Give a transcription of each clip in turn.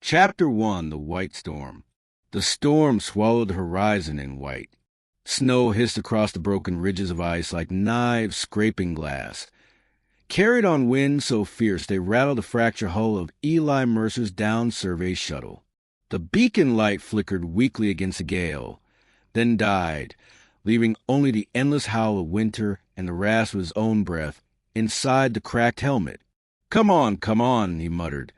Chapter 1, The White Storm. The storm swallowed the horizon in white. Snow hissed across the broken ridges of ice like knives scraping glass. Carried on winds so fierce they rattled the fractured hull of Eli Mercer's downed survey shuttle. The beacon light flickered weakly against the gale, then died, leaving only the endless howl of winter and the rasp of his own breath inside the cracked helmet. Come on, he muttered,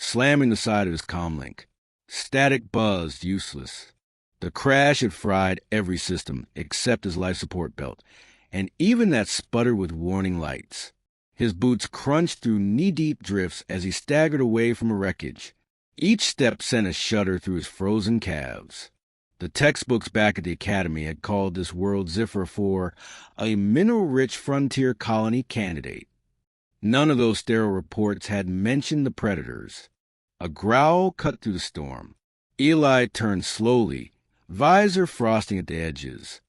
slamming the side of his comlink. Static buzzed, useless. The crash had fried every system except his life support belt, and even that sputtered with warning lights. His boots crunched through knee-deep drifts as he staggered away from a wreckage. Each step sent a shudder through his frozen calves. The textbooks back at the academy had called this world Ziffer for a mineral-rich frontier colony candidate. None of those sterile reports had mentioned the predators. A growl cut through the storm. Eli turned slowly, visor frosting at the edges.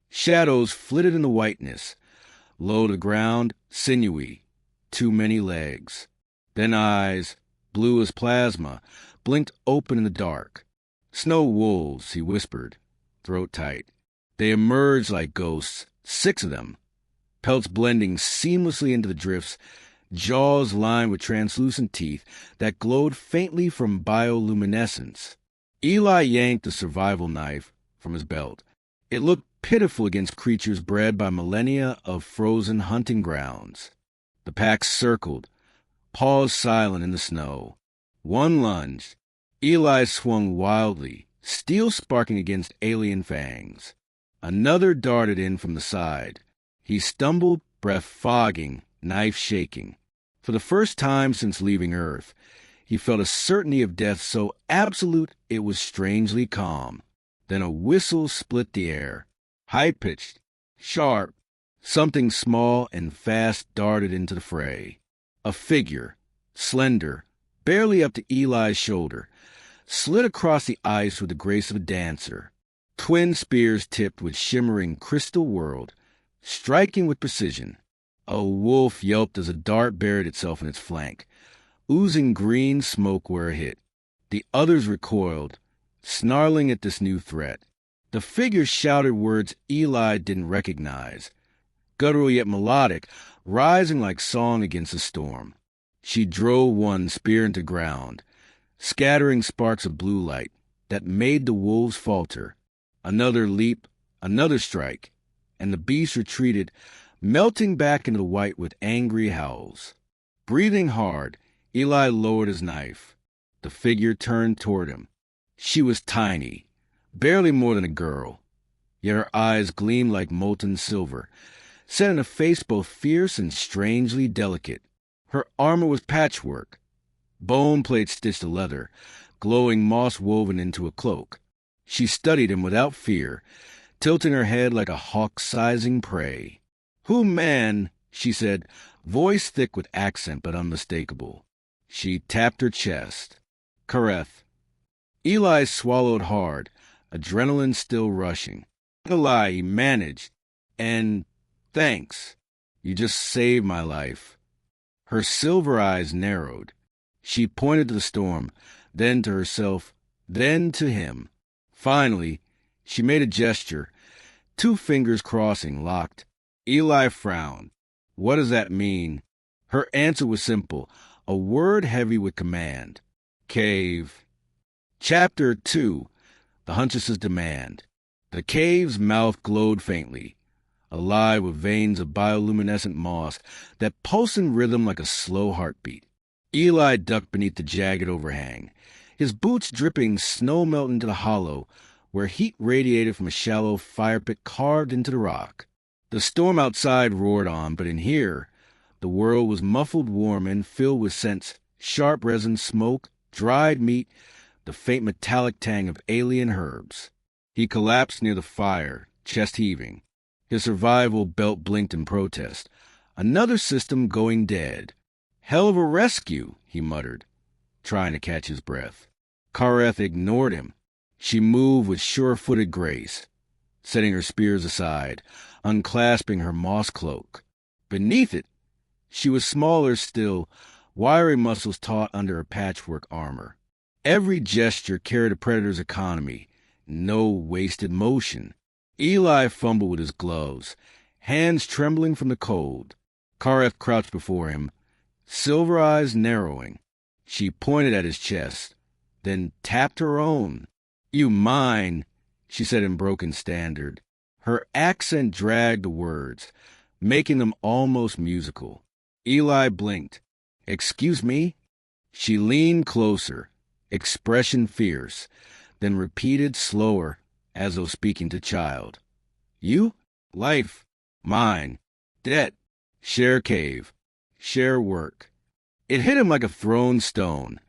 Shadows flitted in the whiteness. Low to the ground, sinewy, too many legs. Then eyes, blue as plasma, blinked open in the dark. Snow wolves, he whispered, throat tight. They emerged like ghosts, 6 of them, pelts blending seamlessly into the drifts, jaws lined with translucent teeth that glowed faintly from bioluminescence. Eli yanked the survival knife from his belt. It looked pitiful against creatures bred by millennia of frozen hunting grounds. The pack circled, paused silent in the snow. One lunged. Eli swung wildly, steel sparking against alien fangs. Another darted in from the side. He stumbled, breath fogging, knife shaking. For the first time since leaving Earth, he felt a certainty of death so absolute it was strangely calm. Then a whistle split the air. High-pitched, sharp, something small and fast darted into the fray. A figure, slender, barely up to Eli's shoulder, slid across the ice with the grace of a dancer. Twin spears tipped with shimmering crystal whirled, striking with precision. A wolf yelped as a dart buried itself in its flank, oozing green smoke where it hit. The others recoiled, snarling at this new threat. The figure shouted words Eli didn't recognize, guttural yet melodic, rising like song against the storm. She drove one spear into ground, scattering sparks of blue light that made the wolves falter. Another leap, another strike, and the beast retreated, melting back into the white with angry howls. Breathing hard, Eli lowered his knife. The figure turned toward him. She was tiny, barely more than a girl, yet her eyes gleamed like molten silver, set in a face both fierce and strangely delicate. Her armor was patchwork, bone plate stitched to leather, glowing moss woven into a cloak. She studied him without fear, tilting her head like a hawk sizing prey. "Who, man?" she said, voice thick with accent but unmistakable. She tapped her chest. "Kareth." Eli swallowed hard, adrenaline still rushing. Eli, he managed. "And thanks. You just saved my life." Her silver eyes narrowed. She pointed to the storm, then to herself, then to him. Finally, she made a gesture, 2 fingers crossing, locked. Eli frowned. "What does that mean?" Her answer was simple, a word heavy with command. "Cave." Chapter 2, The Huntress's Demand. The cave's mouth glowed faintly, alive with veins of bioluminescent moss that pulsed in rhythm like a slow heartbeat. Eli ducked beneath the jagged overhang, his boots dripping snow melt into the hollow, where heat radiated from a shallow fire pit carved into the rock. The storm outside roared on, but in here, the world was muffled warm and filled with scents, sharp resin, smoke, dried meat, the faint metallic tang of alien herbs. He collapsed near the fire, chest heaving. His survival belt blinked in protest. Another system going dead. "Hell of a rescue," he muttered, trying to catch his breath. Kareth ignored him. She moved with sure-footed grace, setting her spears aside, unclasping her moss cloak. Beneath it, she was smaller still, wiry muscles taut under her patchwork armor. Every gesture carried a predator's economy. No wasted motion. Eli fumbled with his gloves, hands trembling from the cold. Kareth crouched before him, silver eyes narrowing. She pointed at his chest, then tapped her own. "You mine," she said in broken standard. Her accent dragged the words, making them almost musical. Eli blinked. "Excuse me?" She leaned closer, expression fierce, then repeated slower, as though speaking to child. "You? Life. Mine. Debt. Share cave. Share work." It hit him like a thrown stone.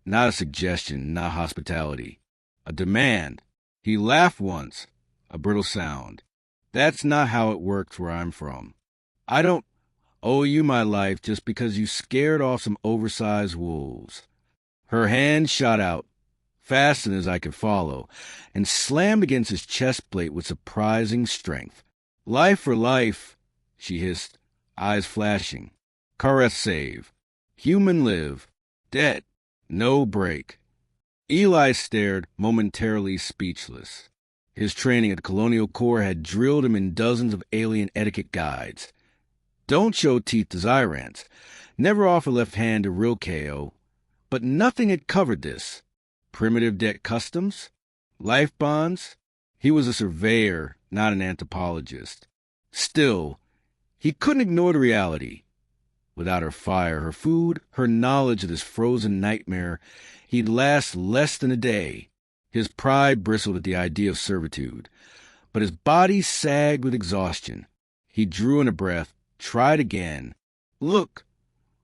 Not a suggestion, not hospitality. A demand. He laughed once, a brittle sound. "That's not how it works where I'm from. I don't owe you my life just because you scared off some oversized wolves." Her hand shot out, faster than I could follow, and slammed against his chest plate with surprising strength. "Life for life," she hissed, eyes flashing. "Kareth save. Human live. Debt. No break." Eli stared, momentarily speechless. His training at the Colonial Corps had drilled him in dozens of alien etiquette guides. Don't show teeth to Zyrants. Never offer left hand to real KO. But nothing had covered this. Primitive debt customs? Life bonds? He was a surveyor, not an anthropologist. Still, he couldn't ignore the reality. Without her fire, her food, her knowledge of this frozen nightmare, he'd last less than a day. His pride bristled at the idea of servitude, but his body sagged with exhaustion. He drew in a breath, tried again. "Look,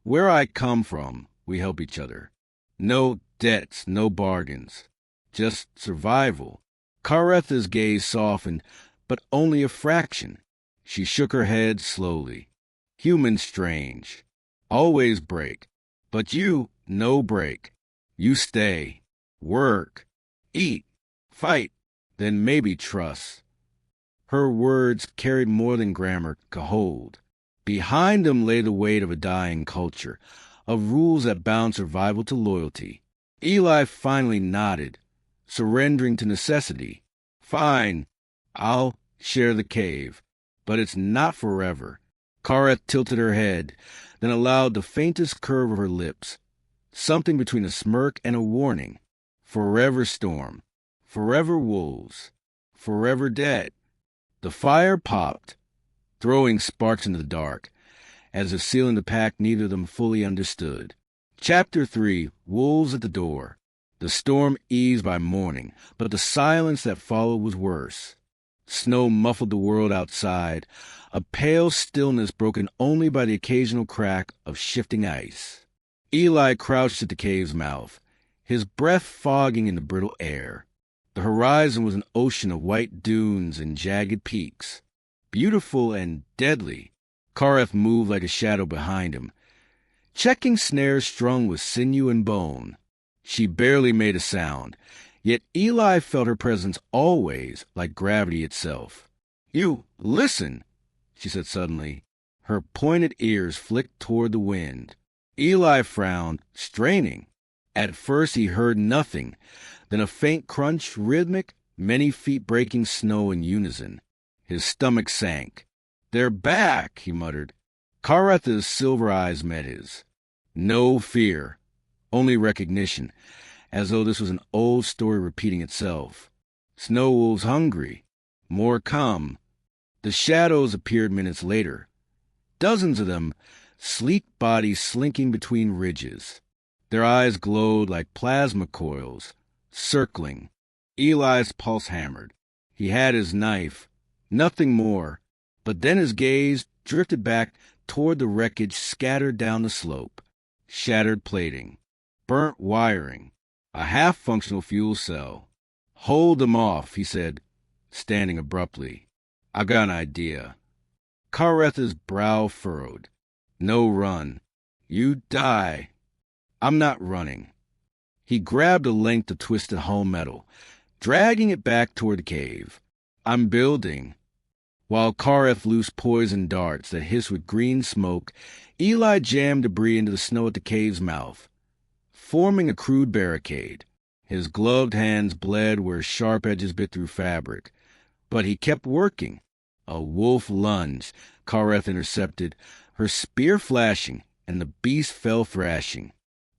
where I come from, we help each other. No debts, no bargains. Just survival." Karetha's gaze softened, but only a fraction. She shook her head slowly. "Humans strange. Always break. But you, no break. You stay. Work. Eat. Fight. Then maybe trust." Her words carried more than grammar could hold. Behind them lay the weight of a dying culture, of rules that bound survival to loyalty. Eli finally nodded, surrendering to necessity. "Fine. I'll share the cave. But it's not forever." Kareth tilted her head, then allowed the faintest curve of her lips, something between a smirk and a warning. "Forever storm. Forever wolves. Forever dead." The fire popped, throwing sparks into the dark, as if sealing the pact neither of them fully understood. Chapter 3, Wolves at the Door. The storm eased by morning, but the silence that followed was worse. Snow muffled the world outside, a pale stillness broken only by the occasional crack of shifting ice. Eli crouched at the cave's mouth, his breath fogging in the brittle air. The horizon was an ocean of white dunes and jagged peaks. Beautiful and deadly. Kareth moved like a shadow behind him, checking snares strung with sinew and bone. She barely made a sound, yet Eli felt her presence always, like gravity itself. "You, listen," she said suddenly. Her pointed ears flicked toward the wind. Eli frowned, straining. At first he heard nothing, then a faint crunch, rhythmic, many feet breaking snow in unison. His stomach sank. "They're back," he muttered. Karetha's silver eyes met his. No fear, only recognition, as though this was an old story repeating itself. Snow wolves hungry. More come. The shadows appeared minutes later. Dozens of them, sleek bodies slinking between ridges. Their eyes glowed like plasma coils, circling. Eli's pulse hammered. He had his knife. Nothing more. But then his gaze drifted back toward the wreckage scattered down the slope. Shattered plating. Burnt wiring. A half-functional fuel cell. "Hold them off," he said, standing abruptly. "I got an idea." Karetha's brow furrowed. "No run. You die." "I'm not running." He grabbed a length of twisted hull metal, dragging it back toward the cave. "I'm building." While Kareth loosed poison darts that hissed with green smoke, Eli jammed debris into the snow at the cave's mouth, forming a crude barricade. His gloved hands bled where sharp edges bit through fabric. But he kept working. A wolf lunged. Kareth intercepted, her spear flashing, and the beast fell thrashing.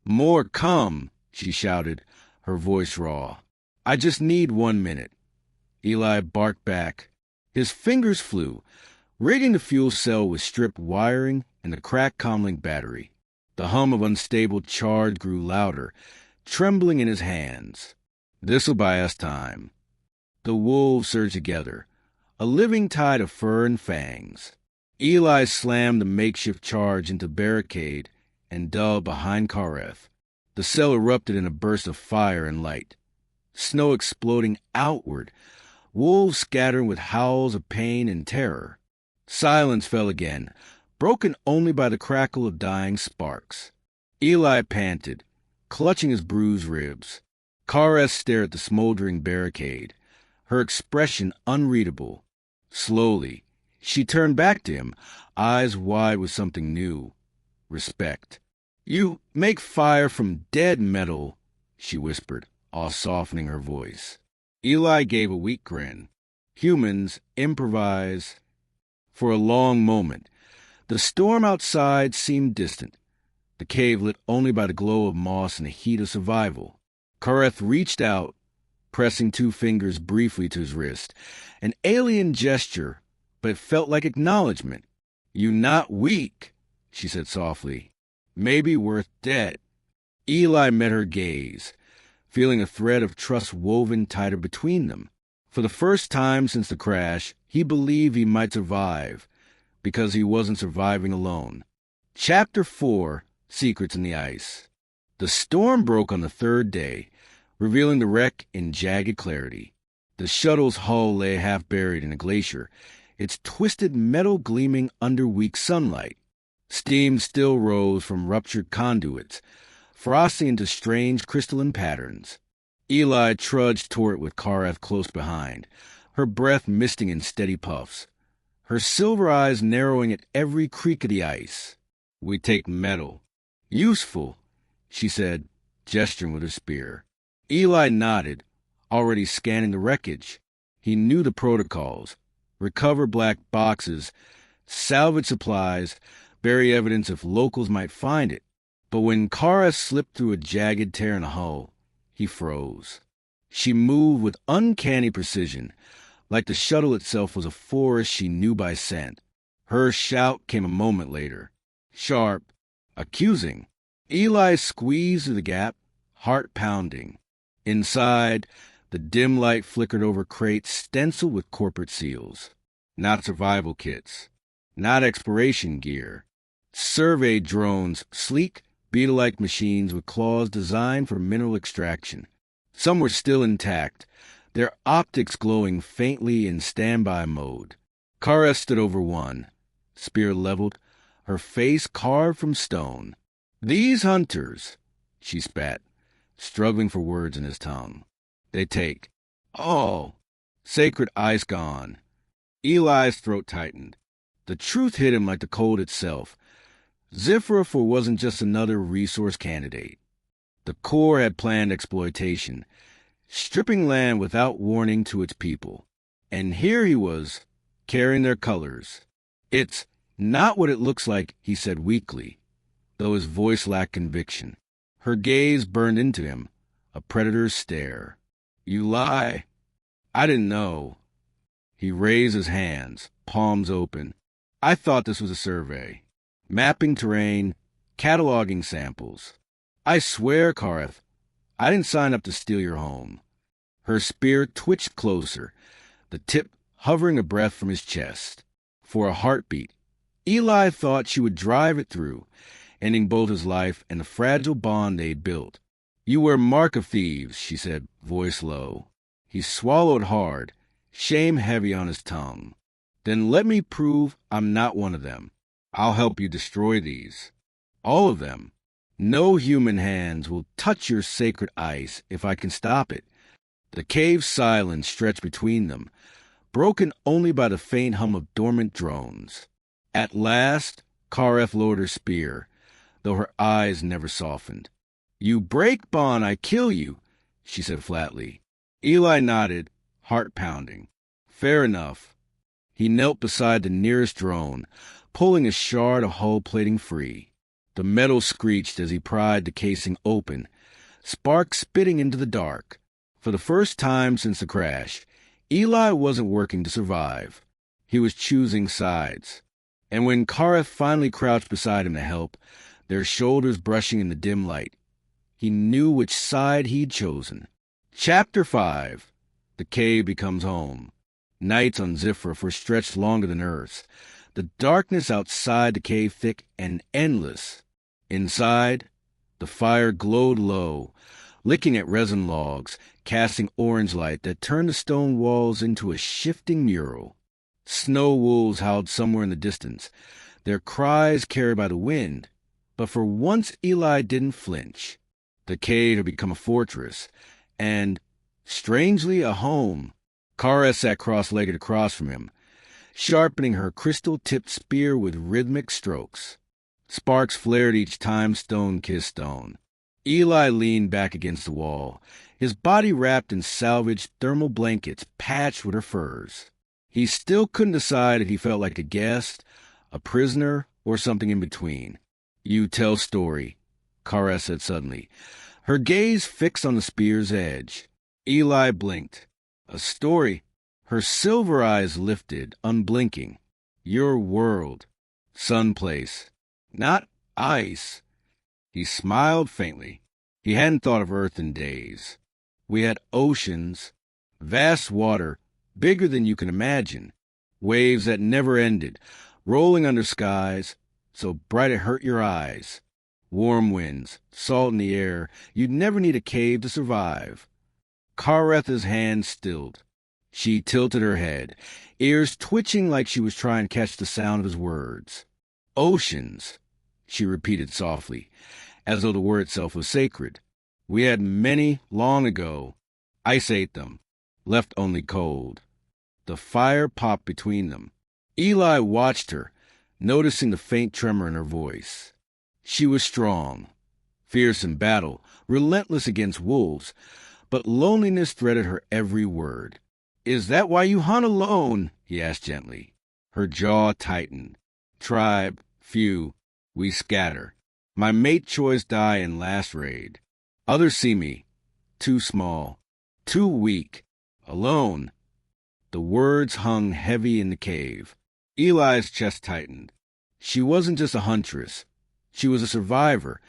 "More come," she shouted, her voice raw. "I just need 1 minute." Eli barked back. His fingers flew, rigging the fuel cell with stripped wiring and the cracked comlink battery. The hum of unstable charge grew louder, trembling in his hands. "This'll buy us time." The wolves surged together, a living tide of fur and fangs. Eli slammed the makeshift charge into barricade and dove behind Kareth. The cell erupted in a burst of fire and light. Snow exploding outward, wolves scattering with howls of pain and terror. Silence fell again, broken only by the crackle of dying sparks. Eli panted, clutching his bruised ribs. Kareth stared at the smoldering barricade, her expression unreadable. Slowly, she turned back to him, eyes wide with something new. Respect. "You make fire from dead metal," she whispered, all softening her voice. Eli gave a weak grin. Humans improvise. For a long moment, the storm outside seemed distant, the cave lit only by the glow of moss and the heat of survival. Kareth reached out, pressing 2 fingers briefly to his wrist. An alien gesture, but it felt like acknowledgement. "You not weak," she said softly. "Maybe worth dead." Eli met her gaze, feeling a thread of trust woven tighter between them. For the first time since the crash, he believed he might survive, because he wasn't surviving alone. Chapter 4, Secrets in the Ice. The storm broke on the 3rd day, revealing the wreck in jagged clarity. The shuttle's hull lay half buried in a glacier, its twisted metal gleaming under weak sunlight. Steam still rose from ruptured conduits, frosting into strange crystalline patterns. Eli trudged toward it with Kareth close behind, her breath misting in steady puffs, her silver eyes narrowing at every creak of the ice. "We take metal." "Useful," she said, gesturing with her spear. Eli nodded, already scanning the wreckage. He knew the protocols: recover black boxes, salvage supplies, bury evidence if locals might find it. But when Kara slipped through a jagged tear in the hull, he froze. She moved with uncanny precision, like the shuttle itself was a forest she knew by scent. Her shout came a moment later, sharp, accusing. Eli squeezed through the gap, heart pounding. Inside, the dim light flickered over crates stenciled with corporate seals. Not survival kits, not exploration gear. Survey drones, sleek, beetle-like machines with claws designed for mineral extraction. Some were still intact, their optics glowing faintly in standby mode. Kara stood over one, spear leveled, her face carved from stone. "These hunters," she spat, struggling for words in his tongue. "They take all. Sacred ice gone." Eli's throat tightened. The truth hit him like the cold itself. Zifrafur wasn't just another resource candidate. The Corps had planned exploitation, stripping land without warning to its people. And here he was, carrying their colors. "It's not what it looks like," he said weakly, though his voice lacked conviction. Her gaze burned into him, a predator's stare. "You lie. I didn't know." He raised his hands, palms open. "I thought this was a survey. Mapping terrain, cataloging samples. I swear, Kareth, I didn't sign up to steal your home." Her spear twitched closer, the tip hovering a breath from his chest. For a heartbeat, Eli thought she would drive it through, ending both his life and the fragile bond they'd built. "You were mark of thieves," she said, voice low. He swallowed hard, shame heavy on his tongue. "Then let me prove I'm not one of them. I'll help you destroy these. All of them. No human hands will touch your sacred ice if I can stop it." The cave's silence stretched between them, broken only by the faint hum of dormant drones. At last, Kareth lowered her spear, though her eyes never softened. "You break bond, I kill you," she said flatly. Eli nodded, heart pounding. Fair enough. He knelt beside the nearest drone, pulling a shard of hull plating free. The metal screeched as he pried the casing open, sparks spitting into the dark. For the first time since the crash, Eli wasn't working to survive. He was choosing sides. And when Kareth finally crouched beside him to help, their shoulders brushing in the dim light, he knew which side he'd chosen. Chapter 5. The cave becomes home. Nights on Zifraf were stretched longer than Earth's. The darkness outside the cave thick and endless. Inside, the fire glowed low, licking at resin logs, casting orange light that turned the stone walls into a shifting mural. Snow wolves howled somewhere in the distance, their cries carried by the wind. But for once Eli didn't flinch. The cave had become a fortress, and, strangely, a home. Kara sat cross-legged across from him, sharpening her crystal-tipped spear with rhythmic strokes. Sparks flared each time stone kissed stone. Eli leaned back against the wall, his body wrapped in salvaged thermal blankets patched with her furs. He still couldn't decide if he felt like a guest, a prisoner, or something in between. You tell story, Kara said suddenly, her gaze fixed on the spear's edge. Eli blinked. A story. Her silver eyes lifted, unblinking. Your world. Sun place. Not ice. He smiled faintly. He hadn't thought of Earth in days. We had oceans, vast water, bigger than you can imagine, waves that never ended, rolling under skies so bright it hurt your eyes, warm winds, salt in the air. You'd never need a cave to survive. Karetha's hand stilled. She tilted her head, ears twitching like she was trying to catch the sound of his words. Oceans, she repeated softly, as though the word itself was sacred. We had many long ago. Ice ate them, left only cold. The fire popped between them. Eli watched her, noticing the faint tremor in her voice. She was strong, fierce in battle, relentless against wolves, but loneliness threaded her every word. Is that why you hunt alone? He asked gently. Her jaw tightened. Tribe, few, we scatter. My mate choice die in last raid. Others see me, too small, too weak, alone. The words hung heavy in the cave. Eli's chest tightened. She wasn't just a huntress. She was a survivor,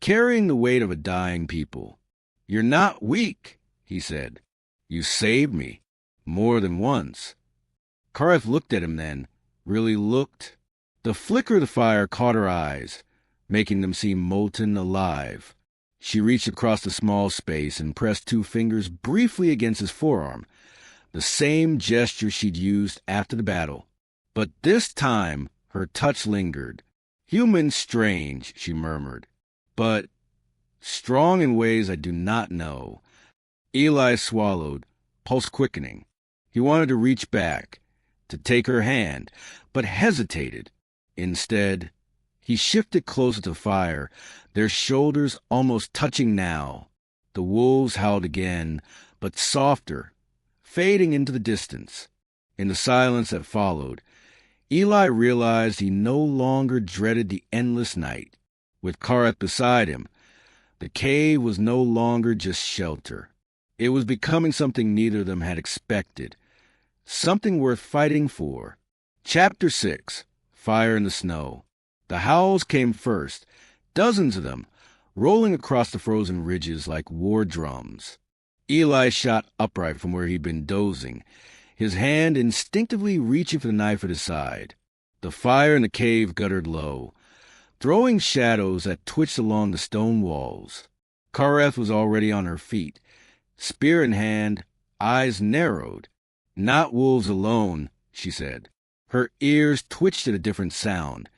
carrying the weight of a dying people. You're not weak, he said. You saved me, more than once. Kareth looked at him then, really looked. The flicker of the fire caught her eyes, making them seem molten alive. She reached across the small space and pressed 2 fingers briefly against his forearm, the same gesture she'd used after the battle. But this time, her touch lingered. Human strange, she murmured, but strong in ways I do not know. Eli swallowed, pulse quickening. He wanted to reach back, to take her hand, but hesitated. Instead, he shifted closer to the fire, their shoulders almost touching now. The wolves howled again, but softer, fading into the distance. In the silence that followed, Eli realized he no longer dreaded the endless night. With Kareth beside him, the cave was no longer just shelter. It was becoming something neither of them had expected, something worth fighting for. Chapter 6. Fire in the Snow. The howls came first, dozens of them, rolling across the frozen ridges like war drums. Eli shot upright from where he'd been dozing, his hand instinctively reaching for the knife at his side. The fire in the cave guttered low, throwing shadows that twitched along the stone walls. Kareth was already on her feet, spear in hand, eyes narrowed. Not wolves alone, she said. Her ears twitched at a different sound.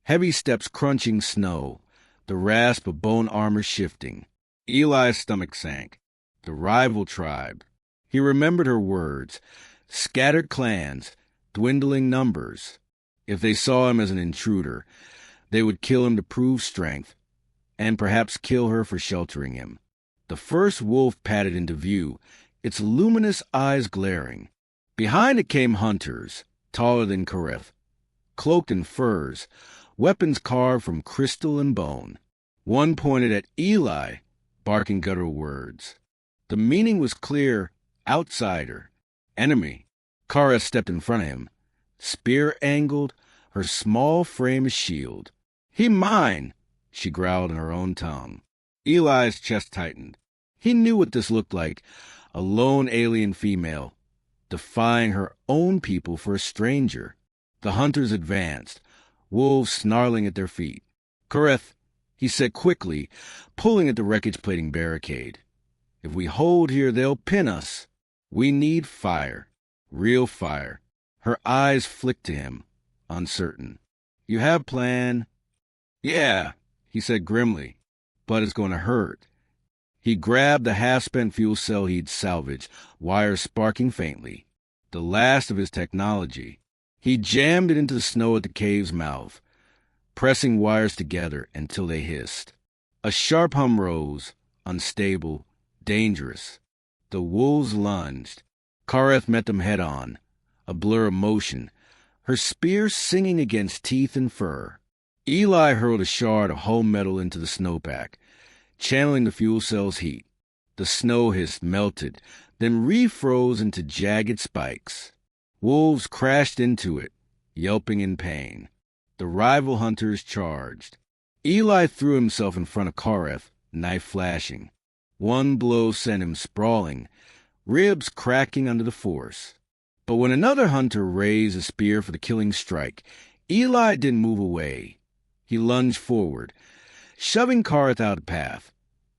Heavy steps crunching snow, the rasp of bone armor shifting. Eli's stomach sank. The rival tribe. He remembered her words. Scattered clans, dwindling numbers. If they saw him as an intruder, they would kill him to prove strength, and perhaps kill her for sheltering him. The first wolf padded into view, its luminous eyes glaring. Behind it came hunters, taller than Kareth, cloaked in furs, weapons carved from crystal and bone. One pointed at Eli, barking guttural words. The meaning was clear: outsider, enemy. Kareth stepped in front of him, spear angled, her small frame a shield. "He mine," she growled in her own tongue. Eli's chest tightened. He knew what this looked like, a lone alien female, defying her own people for a stranger. The hunters advanced, wolves snarling at their feet. "Kareth," he said quickly, pulling at the wreckage-plating barricade. "If we hold here, they'll pin us. We need fire, real fire." Her eyes flicked to him, uncertain. "You have plan?" "Yeah," he said grimly, "but it's going to hurt." He grabbed the half-spent fuel cell he'd salvaged, wires sparking faintly. The last of his technology. He jammed it into the snow at the cave's mouth, pressing wires together until they hissed. A sharp hum rose, unstable, dangerous. The wolves lunged. Kareth met them head-on, a blur of motion, her spear singing against teeth and fur. Eli hurled a shard of hull metal into the snowpack, channeling the fuel cell's heat. The snow hissed, melted, then refroze into jagged spikes. Wolves crashed into it, yelping in pain. The rival hunters charged. Eli threw himself in front of Kareth, knife flashing. One blow sent him sprawling, ribs cracking under the force. But when another hunter raised a spear for the killing strike, Eli didn't move away. He lunged forward, shoving Kareth out of the path,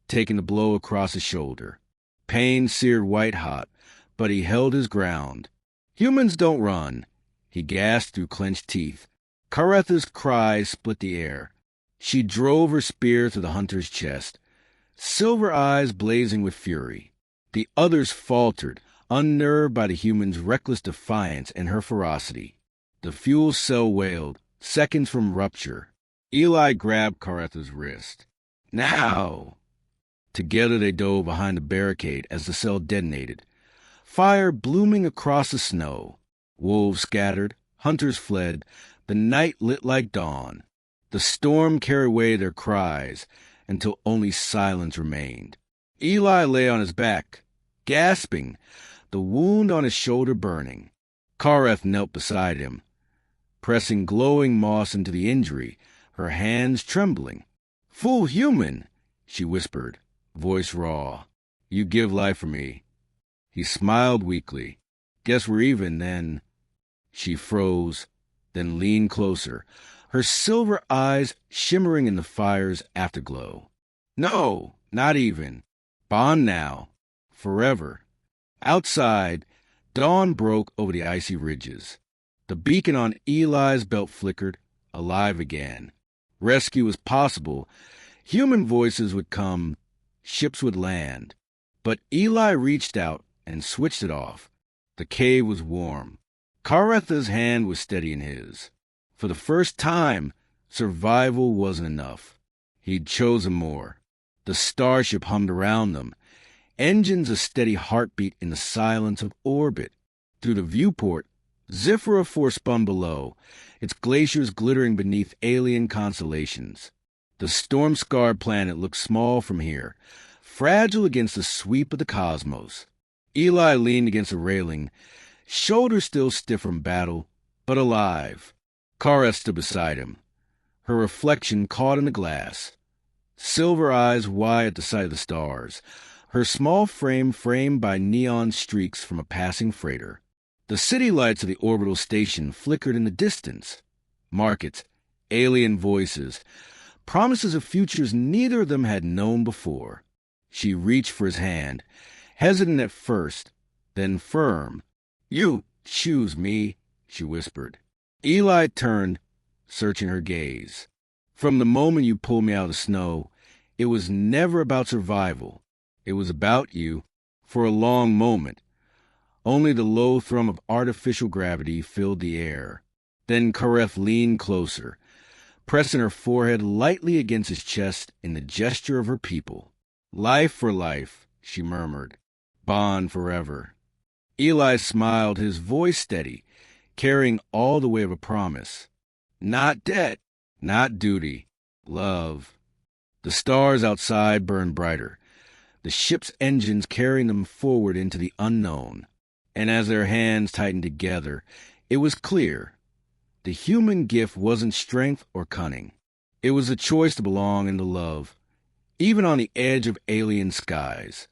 taking the blow across his shoulder. Pain seared white-hot, but he held his ground. "Humans don't run," he gasped through clenched teeth. Kareth's cries split the air. She drove her spear through the hunter's chest, silver eyes blazing with fury. The others faltered, unnerved by the human's reckless defiance and her ferocity. The fuel cell wailed, seconds from rupture. Eli grabbed Kareth's wrist. "Now!" Together they dove behind the barricade as the cell detonated. Fire blooming across the snow. Wolves scattered, hunters fled, the night lit like dawn. The storm carried away their cries until only silence remained. Eli lay on his back, gasping, the wound on his shoulder burning. Kareth knelt beside him, pressing glowing moss into the injury, her hands trembling. "Full human," she whispered, voice raw. "You give life for me." He smiled weakly. "Guess we're even, then." She froze, then leaned closer, her silver eyes shimmering in the fire's afterglow. "No, not even. Bond now. Forever." Outside, dawn broke over the icy ridges. The beacon on Eli's belt flickered, alive again. Rescue was possible. Human voices would come. Ships would land. But Eli reached out and switched it off. The cave was warm. Kareth's hand was steady in his. For the first time, survival wasn't enough. He'd chosen more. The Starship hummed around them, engines a steady heartbeat in the silence of orbit. Through the viewport, Zifra forespun below, its glaciers glittering beneath alien constellations. The storm-scarred planet looked small from here, fragile against the sweep of the cosmos. Eli leaned against a railing, shoulders still stiff from battle, but alive. Kareth stood beside him, her reflection caught in the glass. Silver eyes wide at the sight of the stars, her small frame framed by neon streaks from a passing freighter. The city lights of the orbital station flickered in the distance. Markets, alien voices, promises of futures neither of them had known before. She reached for his hand, hesitant at first, then firm. "You choose me," she whispered. Eli turned, searching her gaze. "From the moment you pulled me out of the snow, it was never about survival. It was about you, for a long moment. Only the low thrum of artificial gravity filled the air." Then Kareth leaned closer, pressing her forehead lightly against his chest in the gesture of her people. Life for life, she murmured. Bond forever. Eli smiled, his voice steady, carrying all the weight of a promise. Not debt, not duty, love. The stars outside burned brighter, the ship's engines carrying them forward into the unknown. And as their hands tightened together, it was clear. The human gift wasn't strength or cunning. It was the choice to belong and to love, even on the edge of alien skies.